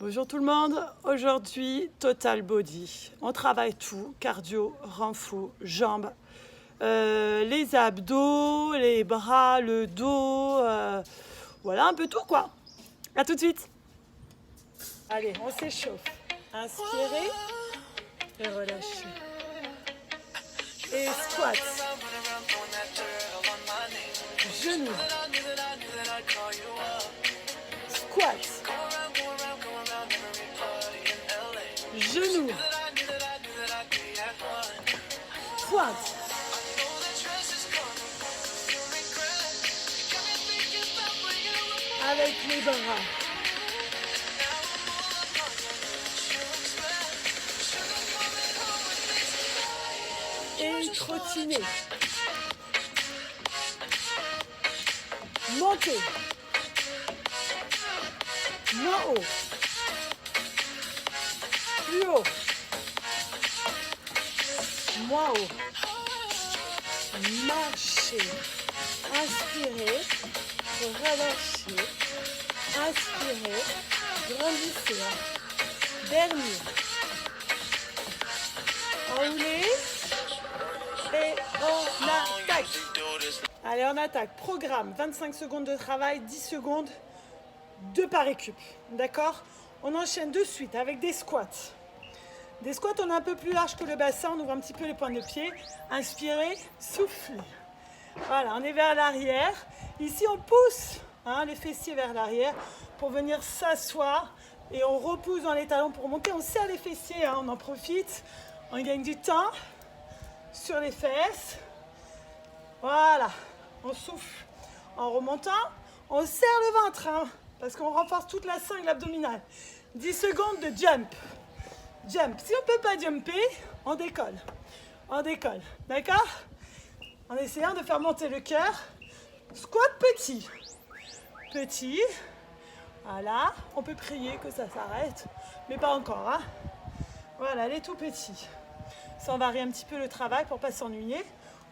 Bonjour tout le monde, aujourd'hui Total Body. On travaille tout, cardio, renfo, jambes, les abdos, les bras, le dos, voilà un peu tout quoi. A tout de suite. Allez, on s'échauffe. Inspirez et relâchez. Et squat. Genoux. Squat. Genoux. Pointe. Avec les bras. Et trottiner. Monter. Moins haut. Plus haut. Moins haut. Marchez. Inspirez. Relâchez. Inspirez. Grandissez. Dernier. Enroulez. Et on attaque. Allez, on attaque. Programme. 25 secondes de travail, 10 secondes de par récup. D'accord? On enchaîne de suite avec des squats. Des squats, on est un peu plus large que le bassin. On ouvre un petit peu les pointes de pied. Inspirez, soufflez. Voilà, on est vers l'arrière. Ici, on pousse les fessiers vers l'arrière pour venir s'asseoir. Et on repousse dans les talons pour monter. On serre les fessiers, on en profite. On gagne du temps sur les fesses. Voilà, on souffle en remontant. On serre le ventre, parce qu'on renforce toute la sangle abdominale. 10 secondes de jump. Jump. Si on ne peut pas jumper, on décolle. On décolle, d'accord? En essayant de faire monter le cœur. Squat petit. Petit. Voilà. On peut prier que ça s'arrête, mais pas encore. Voilà, les tout petits. Ça, on varie un petit peu le travail pour ne pas s'ennuyer.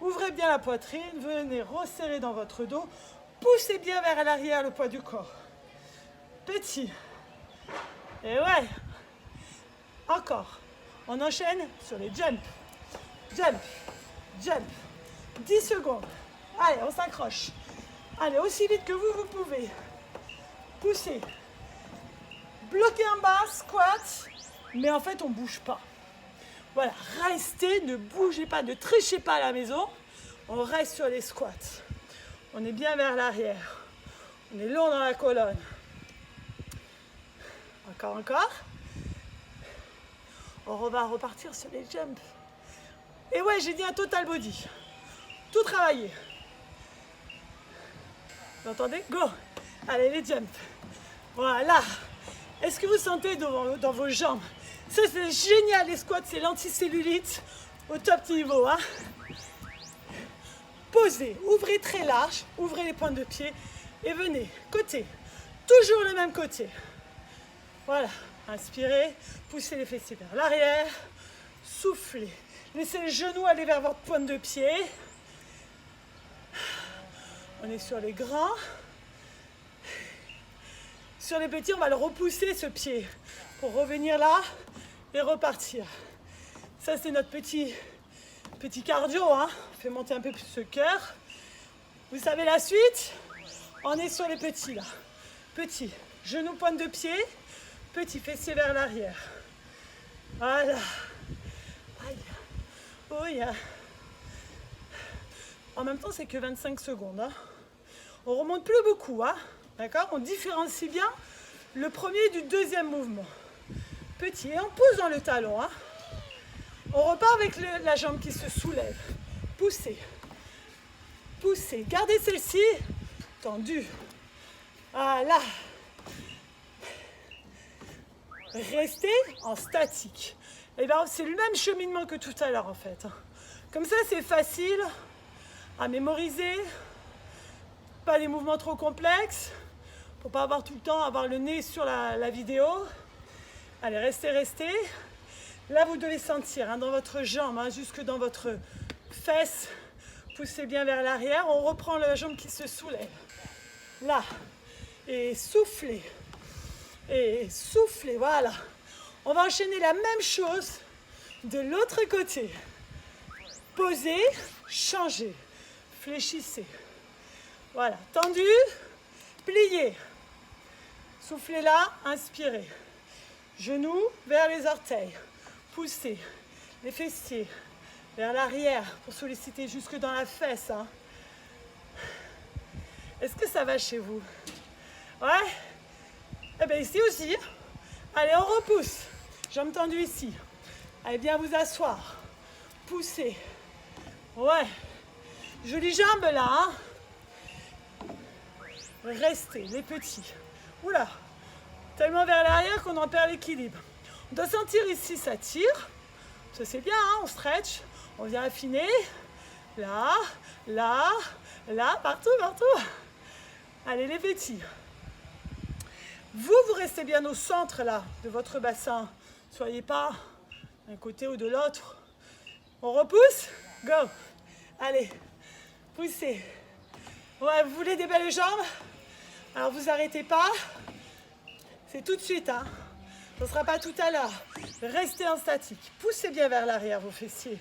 Ouvrez bien la poitrine, venez resserrer dans votre dos. Poussez bien vers l'arrière le poids du corps. Petit. Et ouais. Encore. On enchaîne sur les jumps. Jump. Jump. 10 secondes. Allez, on s'accroche. Allez, aussi vite que vous pouvez. Poussez. Bloquez en bas, squat. Mais en fait, on ne bouge pas. Voilà, restez, ne bougez pas, ne trichez pas à la maison. On reste sur les squats. On est bien vers l'arrière. On est long dans la colonne. Encore. On va repartir sur les jumps. Et ouais, j'ai dit un total body. Tout travailler. Vous entendez? Go! Allez, les jumps. Voilà. Est-ce que vous sentez dans vos jambes? Ça, c'est génial, les squats, c'est l'anticellulite au top niveau. Posez, ouvrez très large, ouvrez les pointes de pied et venez, côté. Toujours le même côté. Voilà, inspirez, poussez les fessiers vers l'arrière, soufflez. Laissez les genoux aller vers votre pointe de pied. On est sur les grands. Sur les petits, on va le repousser ce pied pour revenir là et repartir. Ça, c'est notre petit cardio. On fait monter un peu plus ce cœur. Vous savez la suite? On est sur les petits là. Petit, genou, pointe de pied. Petit fessier vers l'arrière. Voilà. Aïe. Oh yeah. En même temps, c'est que 25 secondes. On remonte plus beaucoup. D'accord? On différencie bien le premier du deuxième mouvement. Petit, et on pousse dans le talon. On repart avec la jambe qui se soulève. Poussez. Poussez. Gardez celle-ci tendue. Voilà. Restez en statique. Et bien, c'est le même cheminement que tout à l'heure en fait. Comme ça, c'est facile à mémoriser. Pas des mouvements trop complexes. Pour pas avoir tout le temps, avoir le nez sur la vidéo. Allez, restez. Là, vous devez sentir dans votre jambe, jusque dans votre fesse. Poussez bien vers l'arrière. On reprend la jambe qui se soulève. Là. Et soufflez. Et soufflez, voilà. On va enchaîner la même chose de l'autre côté. Posez, changez, fléchissez. Voilà, tendu, pliez. Soufflez là, inspirez. Genoux vers les orteils. Poussez les fessiers vers l'arrière pour solliciter jusque dans la fesse. Hein. Est-ce que ça va chez vous? Ouais? Eh bien ici aussi. Allez, on repousse. Jambes tendues ici. Allez bien vous asseoir. Poussez. Ouais. Jolies jambes là. Hein. Restez, les petits. Oula. Tellement vers l'arrière qu'on en perd l'équilibre. On doit sentir ici, ça tire. Ça c'est bien, hein, on stretch. On vient affiner. Là, là, là, partout, partout. Allez les petits. Vous restez bien au centre là de votre bassin. Soyez pas d'un côté ou de l'autre. On repousse. Go. Allez, poussez. Ouais, vous voulez des belles jambes? Alors vous arrêtez pas. C'est tout de suite, hein. Ce ne sera pas tout à l'heure. Restez en statique. Poussez bien vers l'arrière vos fessiers.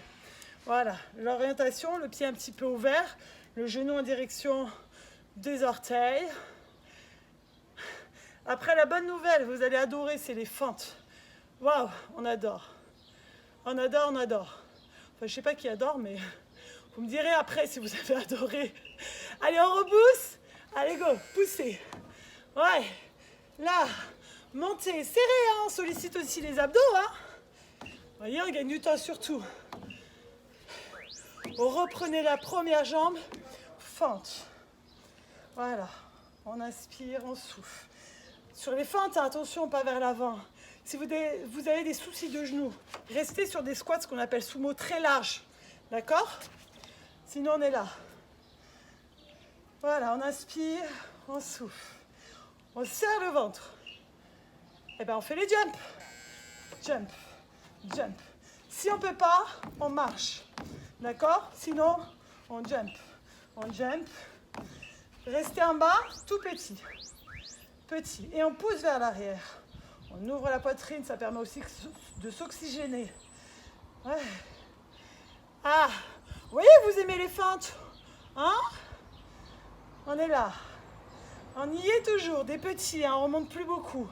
Voilà, l'orientation, le pied un petit peu ouvert, le genou en direction des orteils. Après, la bonne nouvelle, vous allez adorer, c'est les fentes. Waouh, on adore. On adore, on adore. Enfin, je ne sais pas qui adore, mais vous me direz après si vous avez adoré. Allez, on repousse. Allez, go, poussez. Ouais, là, montez, serrez, hein. On sollicite aussi les abdos. Hein. Vous voyez, on gagne du temps surtout. Reprenez la première jambe, fente. Voilà, on inspire, on souffle. Sur les fentes, attention, pas vers l'avant. Si vous avez des soucis de genoux, restez sur des squats, ce qu'on appelle sumo, très larges. D'accord? Sinon, on est là. Voilà, on inspire, on souffle. On serre le ventre. Et bien, on fait les jumps. Jump, jump. Si on ne peut pas, on marche. D'accord? Sinon, on jump. On jump. Restez en bas, tout petit. Petit. Et on pousse vers l'arrière. On ouvre la poitrine, ça permet aussi de s'oxygéner. Ouais. Ah, vous voyez, vous aimez les fentes? Hein? On est là. On y est toujours, des petits, hein, on ne remonte plus beaucoup.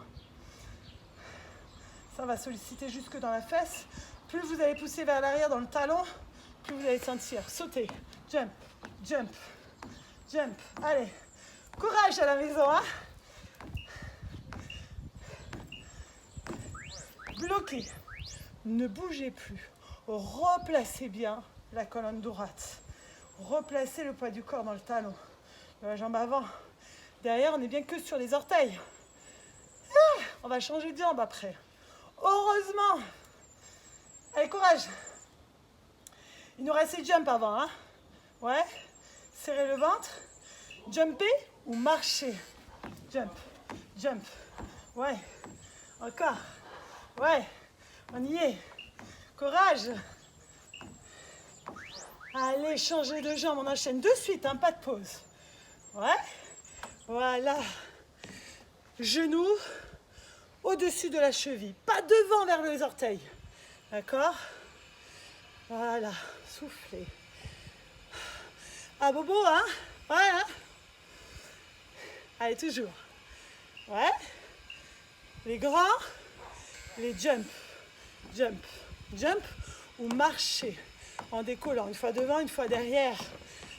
Ça va solliciter jusque dans la fesse. Plus vous allez pousser vers l'arrière dans le talon, plus vous allez sentir. Sautez, jump, jump, jump. Allez, courage à la maison, hein? Bloquez. Ne bougez plus. Replacez bien la colonne droite. Replacez le poids du corps dans le talon. La jambe avant. Derrière, on n'est bien que sur les orteils. Ah, on va changer de jambe après. Heureusement. Allez, courage. Il nous reste les jumps avant. Hein? Ouais. Serrez le ventre. Jumper ou marcher. Jump. Jump. Ouais. Encore. Ouais. On y est. Courage. Allez, changez de jambe. On enchaîne de suite. Hein? Pas de pause. Ouais. Voilà. Genoux au-dessus de la cheville. Pas devant vers les orteils. D'accord? Voilà. Soufflez. Ah, bobo, hein? Ouais, hein? Allez, toujours. Ouais. Les grands, les jump. Jump. Jump ou marcher en décollant. Une fois devant, une fois derrière.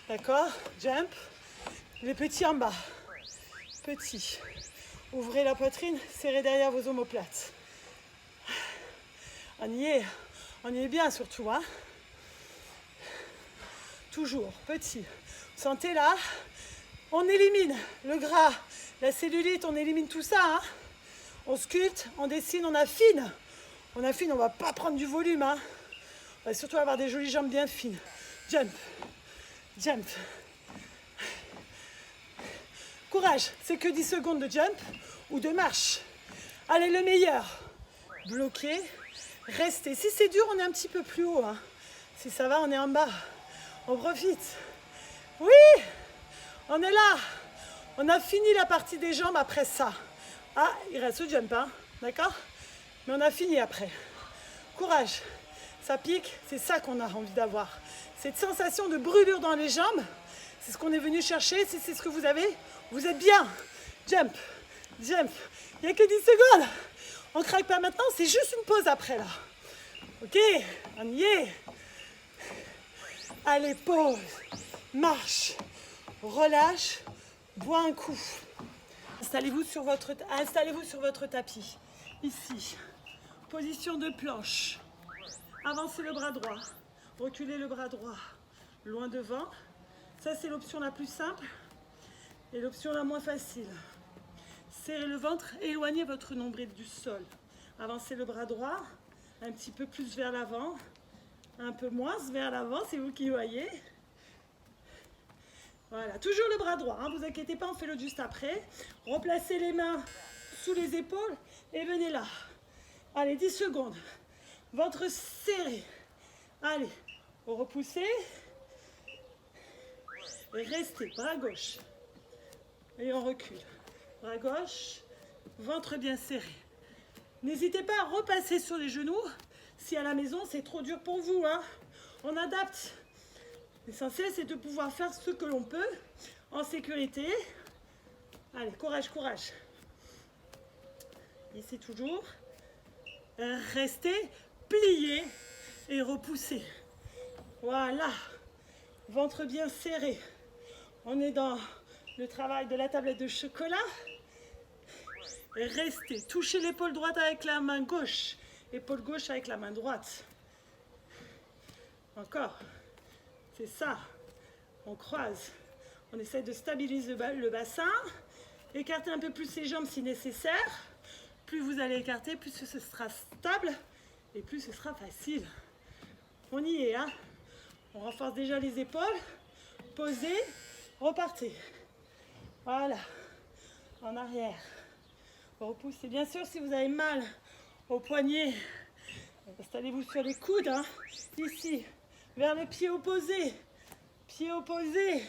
D'accord? Jump. Les petits en bas. Petits. Ouvrez la poitrine, serrez derrière vos omoplates. On y est bien surtout. Hein? Toujours, petit. Vous sentez là? On élimine le gras, la cellulite, on élimine tout ça. Hein? On sculpte, on dessine, on affine. On affine, on ne va pas prendre du volume. Hein? On va surtout avoir des jolies jambes bien fines. Jump, jump. Courage, c'est que 10 secondes de jump ou de marche. Allez, le meilleur. Bloquez, restez. Si c'est dur, on est un petit peu plus haut. Hein. Si ça va, on est en bas. On profite. Oui, on est là. On a fini la partie des jambes après ça. Ah, il reste le jump, hein, d'accord? Mais on a fini après. Courage. Ça pique, c'est ça qu'on a envie d'avoir. Cette sensation de brûlure dans les jambes, c'est ce qu'on est venu chercher. Si c'est ce que vous avez, vous êtes bien. Jump, jump. Il n'y a que 10 secondes. On ne craque pas maintenant, c'est juste une pause après là. Ok, on y est. Allez, pause. Marche. Relâche. Bois un coup. Installez-vous sur votre tapis. Ici. Position de planche. Avancez le bras droit. Reculez le bras droit. Loin devant. Ça, c'est l'option la plus simple et l'option la moins facile. Serrez le ventre, éloignez votre nombril du sol. Avancez le bras droit, un petit peu plus vers l'avant, un peu moins vers l'avant, c'est vous qui voyez. Voilà, toujours le bras droit, hein, vous inquiétez pas, on fait l'autre juste après. Replacez les mains sous les épaules et venez là. Allez, 10 secondes. Ventre serré. Allez, repoussez. Et restez, bras gauche. Et on recule. Bras gauche, ventre bien serré. N'hésitez pas à repasser sur les genoux. Si à la maison, c'est trop dur pour vous, hein. On adapte. L'essentiel, c'est de pouvoir faire ce que l'on peut en sécurité. Allez, courage, courage. Ici toujours. Restez, pliez et repoussez. Voilà. Ventre bien serré. On est dans le travail de la tablette de chocolat. Et restez. Touchez l'épaule droite avec la main gauche. Épaule gauche avec la main droite. Encore. C'est ça. On croise. On essaie de stabiliser le bassin. Écartez un peu plus les jambes si nécessaire. Plus vous allez écarter, plus ce sera stable et plus ce sera facile. On y est, hein. On renforce déjà les épaules. Posez, repartez. Voilà. En arrière. Repoussez. Bien sûr, si vous avez mal au poignet, installez-vous sur les coudes, hein. Ici, vers le pied opposé. Pied opposé.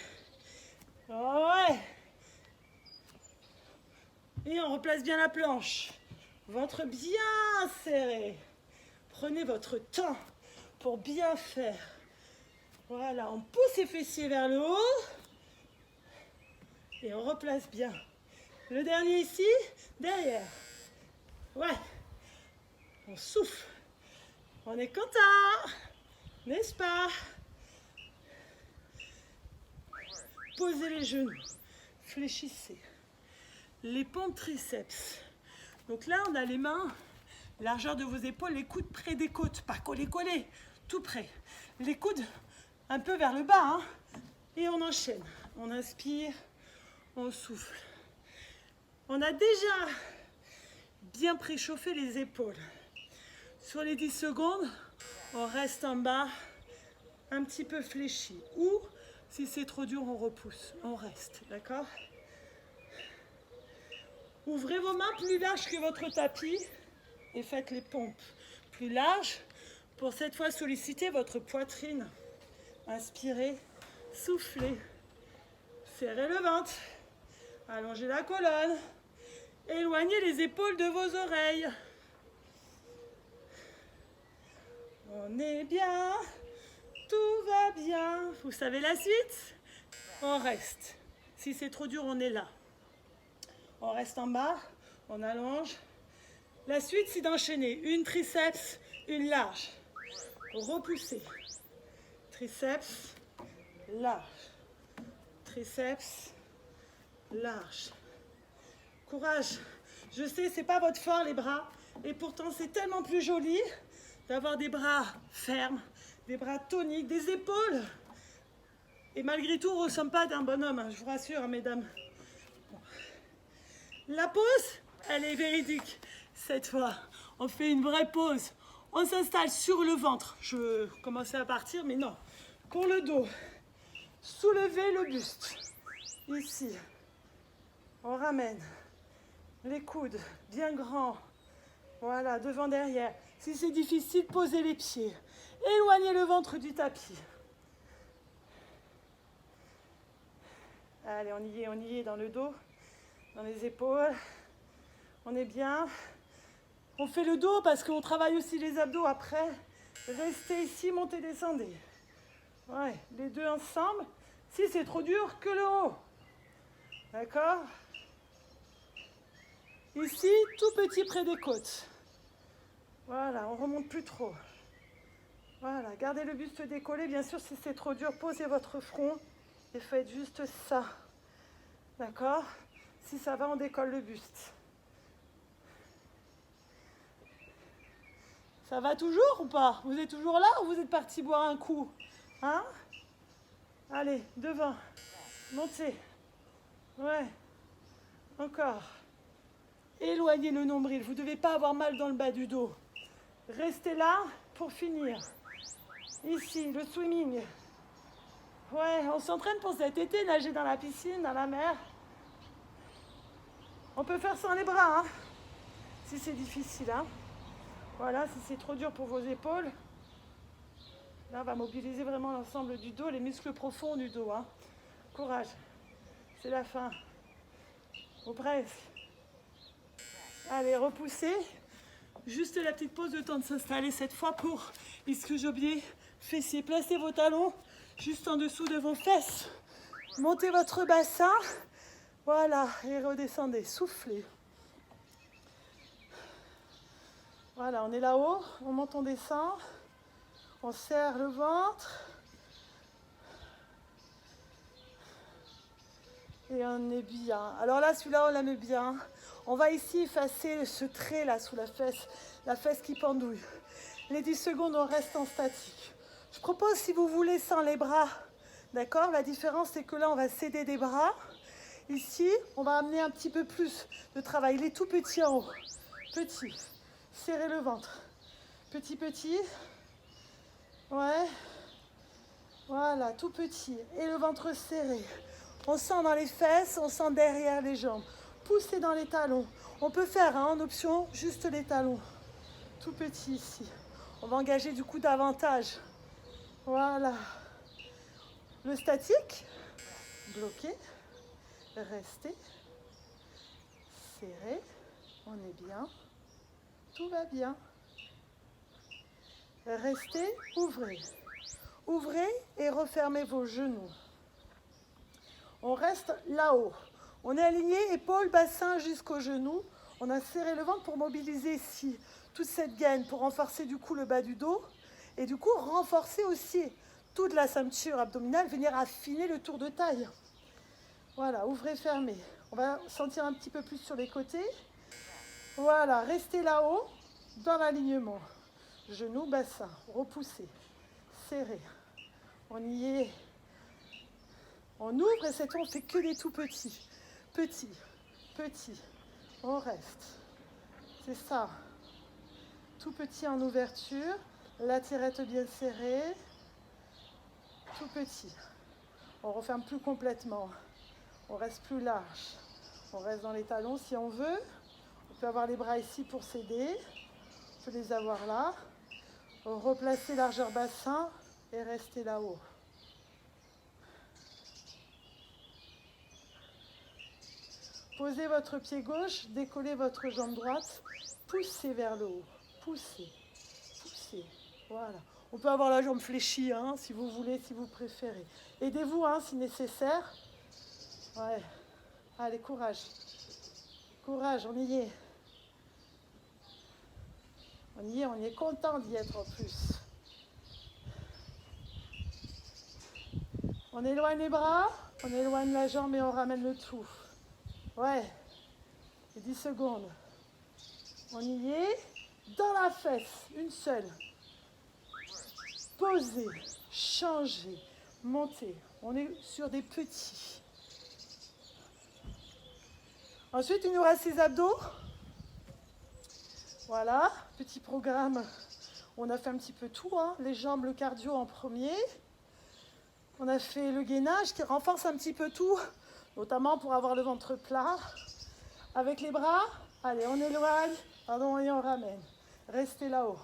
Ouais. Et on replace bien la planche. Ventre bien serré. Prenez votre temps pour bien faire. Voilà, on pousse les fessiers vers le haut. Et on replace bien. Le dernier ici, derrière. Ouais. On souffle. On est content. N'est-ce pas? Posez les genoux. Fléchissez. Les pompes triceps. Donc là, on a les mains, largeur de vos épaules, les coudes près des côtes, pas collés, tout près. Les coudes un peu vers le bas, hein, et on enchaîne. On inspire, on souffle. On a déjà bien préchauffé les épaules. Sur les 10 secondes, on reste en bas, un petit peu fléchi. Ou, si c'est trop dur, on repousse, on reste, d'accord ? Ouvrez vos mains plus larges que votre tapis et faites les pompes plus larges pour cette fois solliciter votre poitrine. Inspirez, soufflez, serrez le ventre, allongez la colonne, éloignez les épaules de vos oreilles. On est bien, tout va bien. Vous savez la suite? On reste. Si c'est trop dur, on est là. On reste en bas, on allonge. La suite, c'est d'enchaîner une triceps, une large. Repoussez. Triceps, large. Triceps, large. Courage. Je sais, c'est pas votre fort les bras. Et pourtant, c'est tellement plus joli d'avoir des bras fermes, des bras toniques, des épaules. Et malgré tout, on ne ressemble pas d'un bonhomme, hein, je vous rassure, hein, mesdames. La pause, elle est véridique. Cette fois, on fait une vraie pause. On s'installe sur le ventre. Je commençais à partir, mais non. Pour le dos, soulevez le buste. Ici, on ramène les coudes bien grands. Voilà, devant, derrière. Si c'est difficile, posez les pieds. Éloignez le ventre du tapis. Allez, on y est dans le dos. Dans les épaules, On est bien. On fait le dos parce qu'on travaille aussi les abdos après. Restez ici, montez, descendez. Ouais, les deux ensemble. Si c'est trop dur, que le haut. D'accord? Ici, tout petit près des côtes. Voilà, on ne remonte plus trop. Voilà, gardez le buste décollé. Bien sûr, si c'est trop dur, posez votre front et faites juste ça. D'accord? Si ça va, on décolle le buste. Ça va toujours ou pas? Vous êtes toujours là ou vous êtes parti boire un coup? Hein? Allez, devant. Montez. Ouais. Encore. Éloignez le nombril. Vous ne devez pas avoir mal dans le bas du dos. Restez là pour finir. Ici, le swimming. Ouais, on s'entraîne pour cet été, nager dans la piscine, dans la mer. On peut faire sans les bras, hein, si c'est difficile. Hein. Voilà, si c'est trop dur pour vos épaules. Là, on va mobiliser vraiment l'ensemble du dos, les muscles profonds du dos. Hein. Courage. C'est la fin. Ou presque. Allez, repoussez. Juste la petite pause, le temps de s'installer cette fois pour ischio-jambier, fessiers. Placez vos talons juste en dessous de vos fesses. Montez votre bassin. Voilà, et redescendez. Soufflez. Voilà, on est là-haut. On monte, on descend. On serre le ventre. Et on est bien. Alors là, celui-là, on l'aime bien. On va ici effacer ce trait là sous la fesse qui pendouille. Les 10 secondes, on reste en statique. Je propose, si vous voulez, sans les bras. D'accord? La différence, c'est que là, on va céder des bras. Ici, on va amener un petit peu plus de travail. Il est tout petit en haut. Petit. Serrez le ventre. Petit, petit. Ouais. Voilà, tout petit. Et le ventre serré. On sent dans les fesses, on sent derrière les jambes. Poussez dans les talons. On peut faire en option juste les talons. Tout petit ici. On va engager du coup davantage. Voilà. Le statique. Bloqué. Restez. Serré. On est bien. Tout va bien. Restez. Ouvrez. Ouvrez et refermez vos genoux. On reste là-haut. On est aligné, épaules, bassin jusqu'aux genoux. On a serré le ventre pour mobiliser ici toute cette gaine, pour renforcer du coup le bas du dos. Et du coup, renforcer aussi toute la ceinture abdominale, venir affiner le tour de taille. Voilà, ouvrez, fermez. On va sentir un petit peu plus sur les côtés. Voilà, restez là-haut, dans l'alignement. Genoux, bassin, repoussez, serrez. On y est. On ouvre et cette fois, on fait que des tout petits. Petit, petit, on reste. C'est ça. Tout petit en ouverture, la tirette bien serrée. Tout petit. On referme plus complètement. On reste plus large. On reste dans les talons si on veut. On peut avoir les bras ici pour s'aider. On peut les avoir là. Replacer largeur bassin et rester là-haut. Posez votre pied gauche, décollez votre jambe droite, poussez vers le haut, poussez, poussez, voilà. On peut avoir la jambe fléchie, hein, si vous voulez, si vous préférez. Aidez-vous, hein, si nécessaire. Ouais, allez, courage. Courage, on y est. On y est content d'y être en plus. On éloigne les bras, on éloigne la jambe et on ramène le tout. Ouais, et 10 secondes. On y est. Dans la fesse, une seule. Posez, changez, montez. On est sur des petits. Ensuite, il nous reste les abdos. Voilà, petit programme. On a fait un petit peu tout, hein. Les jambes, le cardio en premier. On a fait le gainage qui renforce un petit peu tout, notamment pour avoir le ventre plat. Avec les bras, allez, on éloigne, pardon, et on ramène. Restez là-haut.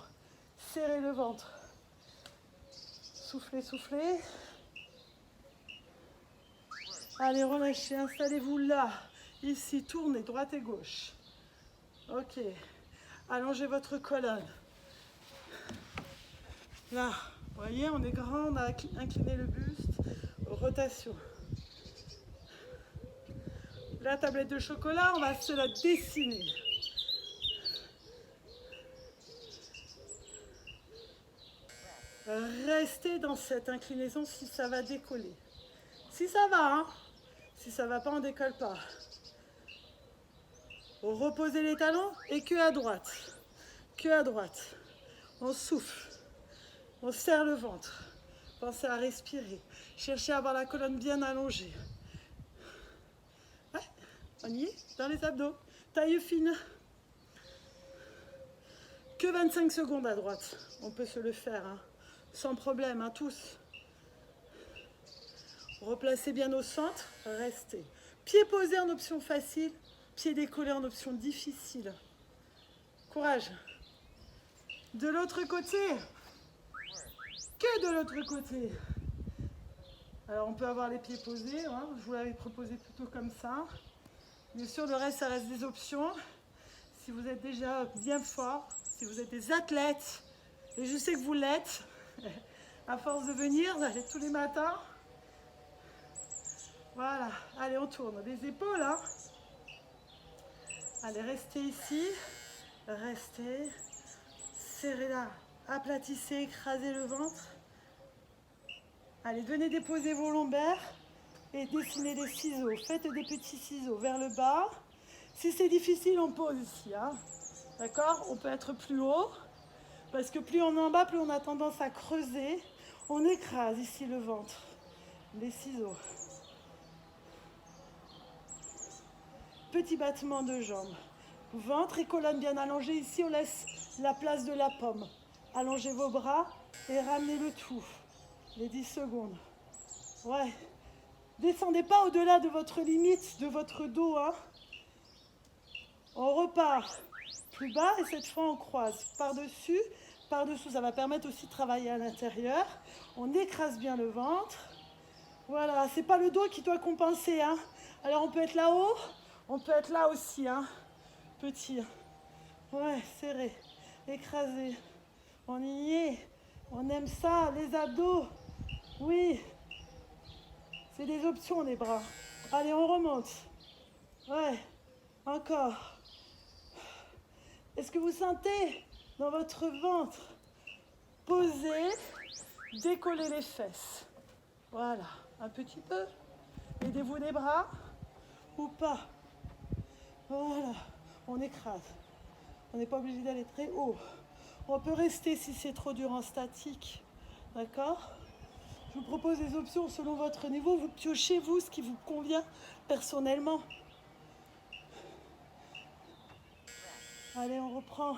Serrez le ventre. Soufflez, soufflez. Allez, relâchez, installez-vous là. Ici, tournez, droite et gauche. Ok. Allongez votre colonne. Là, vous voyez, on est grand, on a incliné le buste. Rotation. La tablette de chocolat, on va se la dessiner. Restez dans cette inclinaison si ça va décoller. Si ça va, hein. Si ça va pas, on décolle pas. Reposez les talons et queue à droite. Queue à droite. On souffle. On serre le ventre. Pensez à respirer. Cherchez à avoir la colonne bien allongée. Ouais, on y est, dans les abdos. Taille fine. Que 25 secondes à droite. On peut se le faire, hein. Sans problème, hein, tous. Replacez bien au centre. Restez. Pied posé en option facile. Pied décollé en option difficile. Courage. De l'autre côté. Que de l'autre côté. Alors on peut avoir les pieds posés, hein. Je vous l'avais proposé plutôt comme ça. Bien sûr, le reste, ça reste des options. Si vous êtes déjà bien fort, si vous êtes des athlètes, et je sais que vous l'êtes, à force de venir, vous allez tous les matins. Voilà, allez, on tourne les épaules, hein. Allez, restez ici, restez, serrez là, aplatissez, écrasez le ventre. Allez, venez déposer vos lombaires et dessinez des ciseaux. Faites des petits ciseaux vers le bas. Si c'est difficile, on pose ici, hein. D'accord? On peut être plus haut, parce que plus on est en bas, plus on a tendance à creuser. On écrase ici le ventre, les ciseaux. Petit battement de jambes. Ventre et colonne bien allongée. Ici, on laisse la place de la pomme. Allongez vos bras et ramenez le tout. Les 10 secondes. Ouais. Descendez pas au-delà de votre limite, de votre dos, hein. On repart plus bas et cette fois on croise par-dessus, par-dessous. Ça va permettre aussi de travailler à l'intérieur. On écrase bien le ventre. Voilà, c'est pas le dos qui doit compenser, hein. Alors on peut être là-haut, on peut être là aussi, hein. Petit. Ouais, serré, écrasé. On y est. On aime ça, les abdos. Oui. C'est des options, les bras. Allez, on remonte. Ouais. Encore. Est-ce que vous sentez dans votre ventre? Posez, décollez les fesses. Voilà, un petit peu. Aidez-vous les bras ou pas. Voilà, on écrase. On n'est pas obligé d'aller très haut. On peut rester si c'est trop dur en statique. D'accord? Je vous propose des options selon votre niveau. Vous piochez, vous, ce qui vous convient personnellement. Allez, on reprend.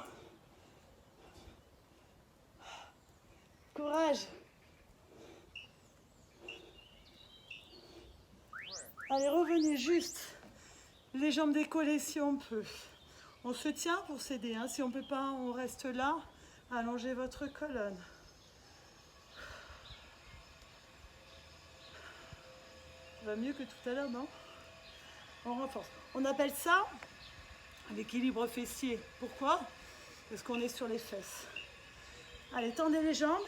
Courage. Allez, revenez juste. Les jambes décollées si on peut. On se tient pour s'aider, hein. Si on ne peut pas, on reste là. Allongez votre colonne. Ça va mieux que tout à l'heure, non? On renforce. On appelle ça l'équilibre fessier. Pourquoi? Parce qu'on est sur les fesses. Allez, tendez les jambes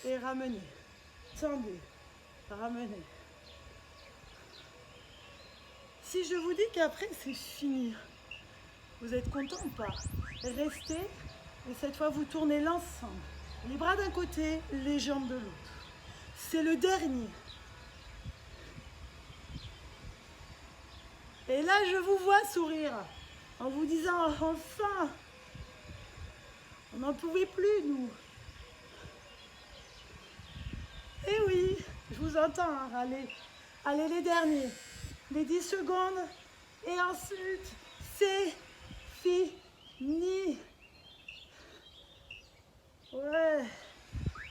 et ramenez. Tendez, ramenez. Si je vous dis qu'après c'est fini, vous êtes content ou pas? Restez et cette fois vous tournez l'ensemble. Les bras d'un côté, les jambes de l'autre. C'est le dernier. Et là je vous vois sourire en vous disant enfin, on n'en pouvait plus nous. Eh oui, je vous entends, hein, allez, allez les derniers. Les 10 secondes et ensuite c'est fini. Ouais.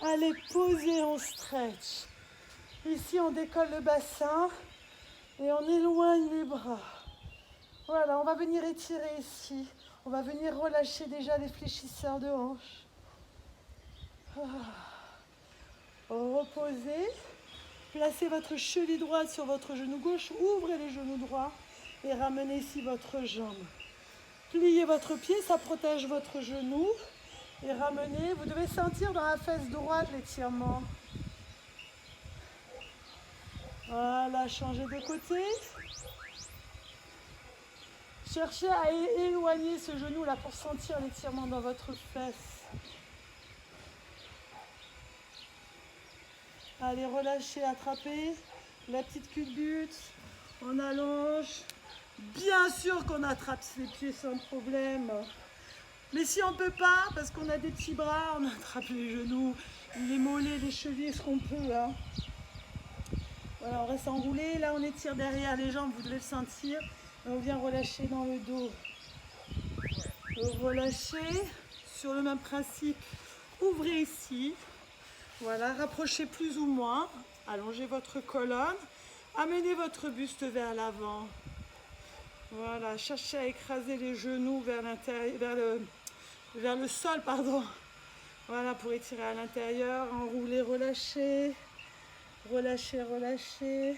Allez, posez, on stretch. Ici, on décolle le bassin et on éloigne les bras. Voilà, on va venir étirer ici. On va venir relâcher déjà les fléchisseurs de hanches. Reposez. Placez votre cheville droite sur votre genou gauche. Ouvrez les genoux droits et ramenez ici votre jambe. Pliez votre pied, ça protège votre genou. Et ramenez, vous devez sentir dans la fesse droite l'étirement. Voilà, changez de côté. Cherchez à éloigner ce genou là pour sentir l'étirement dans votre fesse. Allez, relâchez, attrapez la petite culbute. On allonge. Bien sûr qu'on attrape les pieds sans problème. Mais si on ne peut pas, parce qu'on a des petits bras, on attrape les genoux, les mollets, les chevilles, ce qu'on peut. Hein. Voilà, on reste enroulé. Là, on étire derrière les jambes, vous devez le sentir. Et on vient relâcher dans le dos. Relâchez. Sur le même principe, ouvrez ici. Voilà, rapprochez plus ou moins. Allongez votre colonne. Amenez votre buste vers l'avant. Voilà, cherchez à écraser les genoux vers l'intérieur, vers le sol, pardon. Voilà, pour étirer à l'intérieur, enrouler, relâcher, relâcher, relâcher.